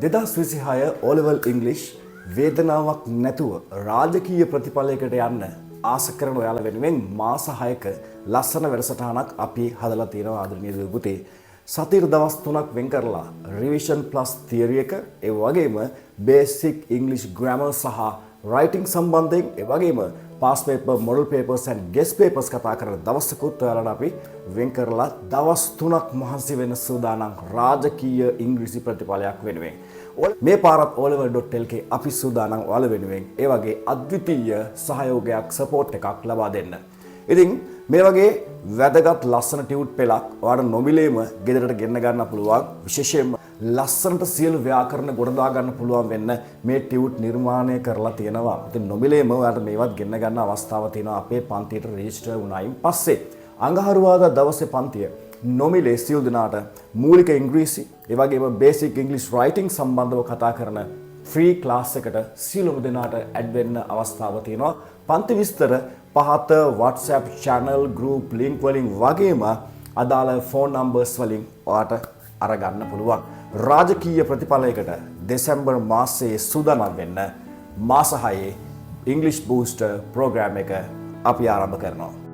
2026 O-level English වේදනාවක් නැතුව රාජකීය ප්‍රතිඵලයකට යන්න ආස කරන ඔයාලා වෙනුවෙන් මාස 6ක ලස්සන වැඩසටහනක් අපි හදලා තියෙනවා ආදරණීය දූ පුතේ. සතියේ දවස් 3ක් වෙන් කරලා revision plus theory එක ඒ වගේම basic English grammar සහ writing සම්බන්ධයෙන් ඒ වගේම past paper, model papers and guest papers කතා කරන දවසකුත් ඔයාලට අපි වෙන් කරලා දවස් 3ක් මහන්සි වෙන සූදානම් රාජකීය ඉංග්‍රීසි ප්‍රතිඵලයක් වෙනුවෙන්. මේ පාරත් oliver.lk අපි සූදානම් ඔයාලා වෙනුවෙන් ඒ වගේ අද්විතීය සහයෝගයක් support එකක් ලබා දෙන්න. ඉතින් මේ වගේ වැදගත් ලස්සන ටියුට් පෙළක් ඔයාලට නොමිලේම ගෙදරට ගෙන්න ගන්න පුළුවන්. විශේෂයෙන්ම ලස්සනට සියලු ව්‍යාකරණ ගොඩදා ගන්න පුළුවන් වෙන්න මේ ටියුට් නිර්මාණය කරලා තියෙනවා. ඉතින් නොමිලේම ඔයාලට මේවත් ගෙන්න ගන්න අවස්ථාව තියෙනවා අපේ පන්තියට රෙජිස්ටර් වුණායින් පස්සේ. අඟහරුවාදා දවසේ පන්තිය නොමිලේ සියලු දෙනාට මූලික ඉංග්‍රීසි ඒ වගේම බේසික් ඉංග්‍රීසි රයිටිං සම්බන්ධව කතා කරන ෆ්‍රී ක්ලාස් එකට සියලුම දෙනාට ඇඩ් වෙන්න අවස්ථාව තියෙනවා. පන්ති විස්තර පහත WhatsApp channel group link වලින් වගේම අදාළ phone numbers වලින් ඔයාට අරගන්න පුළුවන්. රාජකීය ප්‍රතිඵලයකට දෙසැම්බර් මාසයේ සූදානම් වෙන්න මාස 6 English Booster program එක අපි ආරම්භ කරනවා.